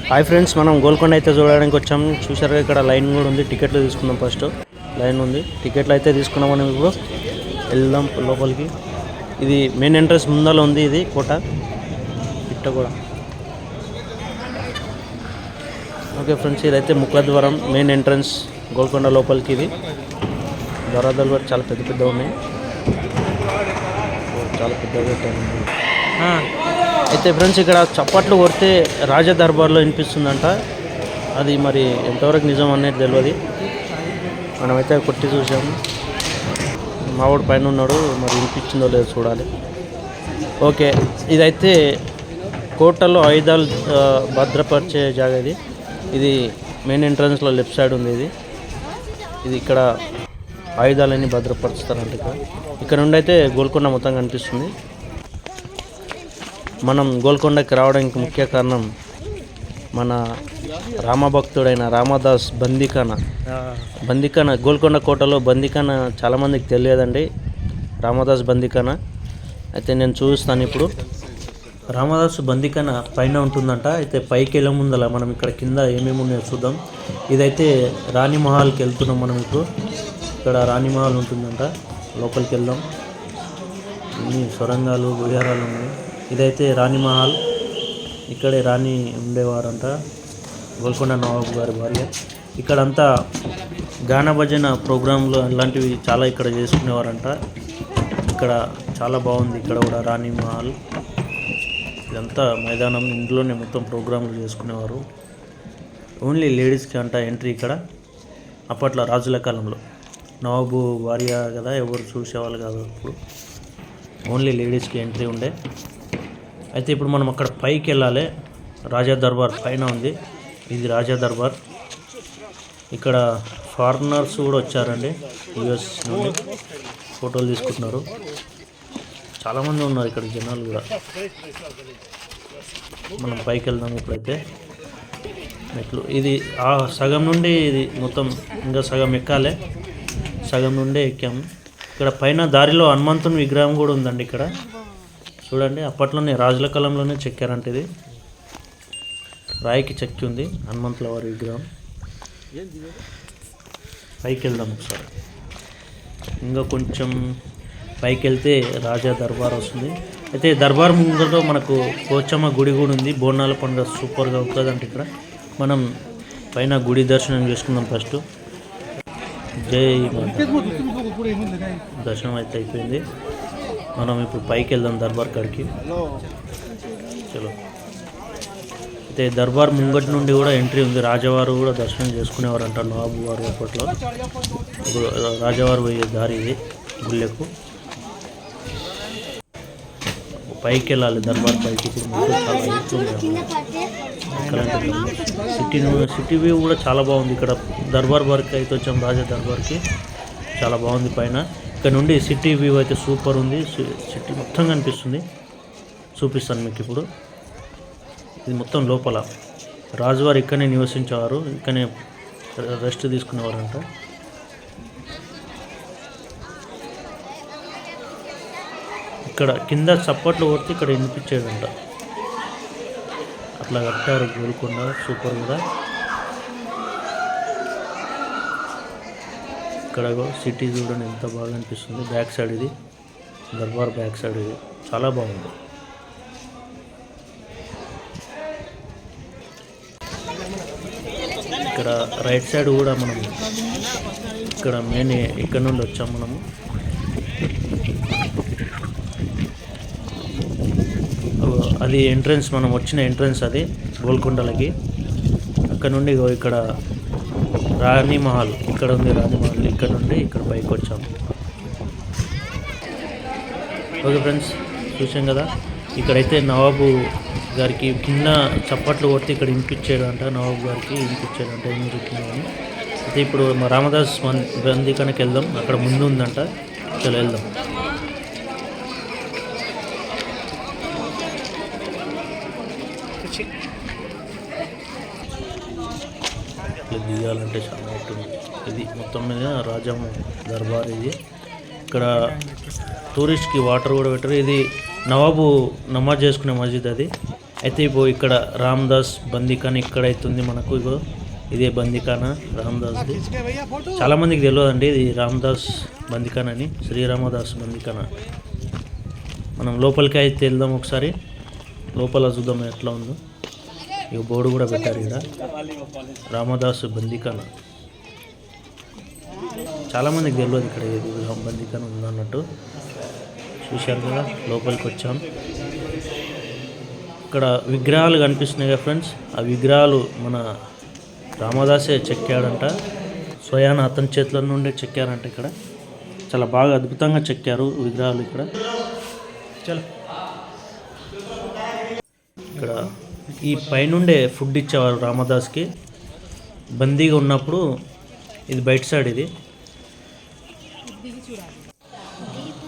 Hi friends, మనం గోల్కొండ అయితే చూడడానికి వచ్చాము. చూసారుగా ఇక్కడ లైన్ కూడా ఉంది. టికెట్లు తీసుకున్నాం. ఫస్ట్ లైన్ ఉంది, టికెట్లు అయితే తీసుకున్నాం. మనం ఇప్పుడు వెళ్దాం లోపలికి. ఇది మెయిన్ ఎంట్రన్స్ ముందర ఉంది. ఇది కోట ఇట్ట కూడా. ఓకే ఫ్రెండ్స్, ఇదైతే ముఖద్వారం, మెయిన్ ఎంట్రన్స్ గోల్కొండ లోపలికి. ఇది దరాదాలు కూడా చాలా పెద్ద పెద్ద ఉన్నాయి, చాలా పెద్దగా అయితే ఫ్రెండ్స్. ఇక్కడ చప్పట్లు కొడితే రాజ దర్బార్లో వినిపిస్తుందంట. అది మరి ఎంతవరకు నిజం అనేది తెలియదు. మనమైతే కొట్టి చూసాము. మావాడు పైన ఉన్నాడు, మరి వినిపించిందో లేదో చూడాలి. ఓకే, ఇదైతే కోటలో ఆయుధాలు భద్రపరిచే జాగా. ఇది మెయిన్ ఎంట్రన్స్లో లెఫ్ట్ సైడ్ ఉంది. ఇది ఇక్కడ ఆయుధాలన్నీ భద్రపరుస్తారంట. ఇక్కడ నుండి అయితే గోల్కొండ మొత్తం కనిపిస్తుంది. మనం గోల్కొండకి రావడానికి ముఖ్య కారణం మన రామభక్తుడైన రామదాస్ బందీఖానా. గోల్కొండ కోటలో బందీఖానా చాలామందికి తెలియదండి. రామదాస్ బందీఖానా అయితే నేను చూస్తాను ఇప్పుడు. రామదాస్ బందీఖానా పైన ఉంటుందంట. అయితే పైకి వెళ్ళే ముందల మనం ఇక్కడ కింద ఏమేమి ఉన్నాయో చూద్దాం. ఇదైతే రాణి మహల్కి వెళ్తున్నాం మనం ఇప్పుడు. ఇక్కడ రాణి మహల్ ఉంటుందంట, లోపలికి వెళ్దాం. ఇన్ని సొరంగాలు గుహ్యారాలు ఉన్నాయి. ఇదైతే రాణి మహల్. ఇక్కడే రాణి ఉండేవారంట, గోల్కొండ నవాబు గారి భార్య. ఇక్కడంతా గాన భజన ప్రోగ్రాంలు అలాంటివి చాలా ఇక్కడ చేసుకునేవారంట. ఇక్కడ చాలా బాగుంది. ఇక్కడ కూడా రాణి మహల్. ఇదంతా మైదానం, ఇందులోనే మొత్తం ప్రోగ్రాంలు చేసుకునేవారు. ఓన్లీ లేడీస్కి అంట ఎంట్రీ ఇక్కడ. అప్పట్లో రాజుల కాలంలో నవాబు భార్య కదా, ఎవరు చూసేవాళ్ళు కాదు. ఇప్పుడు ఓన్లీ లేడీస్కి ఎంట్రీ ఉండే. అయితే ఇప్పుడు మనం అక్కడ పైకి వెళ్ళాలి. రాజా దర్బార్ పైన ఉంది. ఇది రాజా దర్బార్. ఇక్కడ ఫారినర్స్ కూడా వచ్చారండి, యుఎస్ నుండి. ఫోటోలు తీసుకుంటున్నారు. చాలామంది ఉన్నారు ఇక్కడ, జనాలు కూడా. మనం పైకి వెళ్దాం ఇప్పుడైతే. మెట్లు ఇది సగం నుండి, ఇది మొత్తం ఇంకా సగం ఎక్కాలి. సగం నుండే ఎక్కాము. ఇక్కడ పైన దారిలో హనుమంతుని విగ్రహం కూడా ఉందండి. ఇక్కడ చూడండి, అప్పట్లోనే రాజుల కాలంలోనే చెక్కారంట. ఇది రాయికి చెక్కి ఉంది హనుమంతుల వారి విగ్రహం. పైకి వెళ్దాం ఒకసారి. ఇంకా కొంచెం పైకి వెళ్తే రాజా దర్బార్ వస్తుంది. అయితే దర్బార్ ముందులో మనకు పోచమ్మ గుడి కూడా ఉంది. బోనాల పండుగ సూపర్గా ఉంటుందంటే ఇక్కడ. మనం పైన గుడి దర్శనం చేసుకుందాం ఫస్ట్. జై దర్శనం అయితే అయిపోయింది. మనం ఇప్పుడు పైకి వెళ్దాం దర్బార్ కాడికి. చలో. అయితే దర్బార్ ముంగటి నుండి కూడా ఎంట్రీ ఉంది. రాజావారు కూడా దర్శనం చేసుకునేవారంట, నవాబు వారు అప్పట్లో. ఇప్పుడు రాజావారు పోయే దారి ఇది గుళ్ళకు. పైకి వెళ్ళాలి దర్బార్ పైకి. ఇప్పుడు సిటీ వ్యూ కూడా చాలా బాగుంది. ఇక్కడ దర్బార్ వరకు అయితే వచ్చాం, రాజా దర్బార్కి. చాలా బాగుంది పైన. ఇక్కడ నుండి సిటీ వ్యూ అయితే సూపర్ ఉంది. సిటీ మొత్తం కనిపిస్తుంది. చూపిస్తాను మీకు ఇప్పుడు. ఇది మొత్తం లోపల. రాజువారు ఇక్కడనే నివసించేవారు, ఇక్కడనే రెస్ట్ తీసుకునేవారంట. ఇక్కడ కింద చప్పట్లు కొడితే ఇక్కడ వినిపించేదంట. అట్లా కట్టారు గోల్కొండ, సూపర్ కూడా. ఇక్కడ సిటీ చూడండి ఎంత బాగా అనిపిస్తుంది. బ్యాక్ సైడ్ ఇది దర్బార్, బ్యాక్ సైడ్ ఇది చాలా బాగుంది. ఇక్కడ రైట్ సైడ్ కూడా మనం ఇక్కడ మెయిన్ ఇక్కడ నుండి వచ్చాం మనము. అది ఎంట్రన్స్, మనం వచ్చిన ఎంట్రన్స్ అది గోల్కొండలకి. అక్కడ నుండి ఇక్కడ రాణి మహల్ ఇక్కడ ఉంది. రాణి మహల్ ఇక్కడ నుండి ఇక్కడ పైకి వచ్చాము. ఓకే ఫ్రెండ్స్, చూసాం కదా. ఇక్కడైతే నవాబు గారికి కింద చప్పట్లు కొడితే ఇక్కడ వినిపించాడంట. నవాబు గారికి వినిపించాడంట ఏం చెప్తున్నామని. అయితే ఇప్పుడు మా రామదాస్ బందీఖానాకి వెళ్దాం. అక్కడ ముందు ఉందంట. చలో వెళ్దాం. దిగాలంటే చాలా ఉంటుంది. ఇది మొత్తం మీద రాజా దర్బార్. ఇది ఇక్కడ టూరిస్ట్కి వాటర్ కూడా పెట్టారు. ఇది నవాబు నమాజ్ చేసుకునే మస్జిద్ అది. అయితే ఇప్పుడు ఇక్కడ రామదాస్ బందీఖానా ఇక్కడైతే ఉంది మనకు. ఇగో ఇదే బందీఖానా రామదాస్ది. చాలామందికి తెలియదండి ఇది రామదాస్ బందీఖానా అని, శ్రీరామదాస్ బందీఖానా. మనం లోపలికి అయితే వెళ్దాం ఒకసారి, లోపల చూద్దాం ఎట్లా ఉందో. ఇక బోర్డు కూడా పెట్టారు ఇక్కడ, రామదాస్ బందీఖానా. చాలామందికి తెలియదు ఇక్కడ ఇది బందీఖానా ఉందన్నట్టు. చూశారు కదా, లోపలికి వచ్చాం. ఇక్కడ విగ్రహాలు కనిపిస్తున్నాయి కదా ఫ్రెండ్స్, ఆ విగ్రహాలు మన రామదాసే చెక్కాడంట. స్వయాన అతని చేతుల నుండే చెక్కారంట. ఇక్కడ చాలా బాగా అద్భుతంగా చెక్కారు విగ్రహాలు ఇక్కడ. ఇక్కడ ఈ పైనుండే ఫుడ్ ఇచ్చేవారు రామదాస్కి బందీగా ఉన్నప్పుడు. ఇది బయట సైడ్, ఇది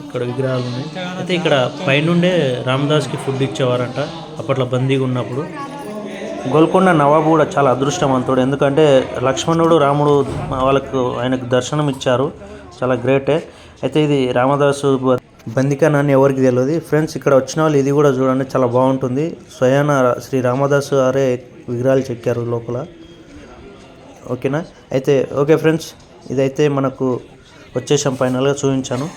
ఇక్కడ విగ్రహాలు ఉన్నాయి. అయితే ఇక్కడ పైనుండే రామదాస్కి ఫుడ్ ఇచ్చేవారంట అప్పట్లో బందీగా ఉన్నప్పుడు. గోల్కొండ నవాబు కూడా చాలా అదృష్టవంతుడు, ఎందుకంటే లక్ష్మణుడు రాముడు ఆయనకు దర్శనం ఇచ్చారు. చాలా గ్రేటే. అయితే ఇది రామదాసు బందీఖానా అని ఎవరికి తెలియదు ఫ్రెండ్స్. ఇక్కడ వచ్చిన వాళ్ళు ఇది కూడా చూడండి, చాలా బాగుంటుంది. స్వయాన శ్రీ రామదాసు గారే విగ్రహాలు చెక్కారు లోపల. ఓకేనా? అయితే ఓకే ఫ్రెండ్స్, ఇదైతే మనకు వచ్చేసాం, ఫైనల్గా చూపించాను.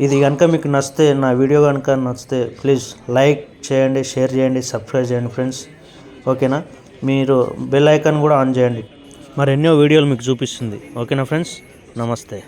ఇది కనుక మీకు నచ్చితే, నా వీడియో కనుక నచ్చితే ప్లీజ్ లైక్ చేయండి, షేర్ చేయండి, సబ్స్క్రైబ్ చేయండి ఫ్రెండ్స్. ఓకేనా? మీరు బెల్ ఐకాన్ కూడా ఆన్ చేయండి, మరి ఎన్నో వీడియోలు మీకు చూపిస్తుంది. ఓకేనా ఫ్రెండ్స్? నమస్తే.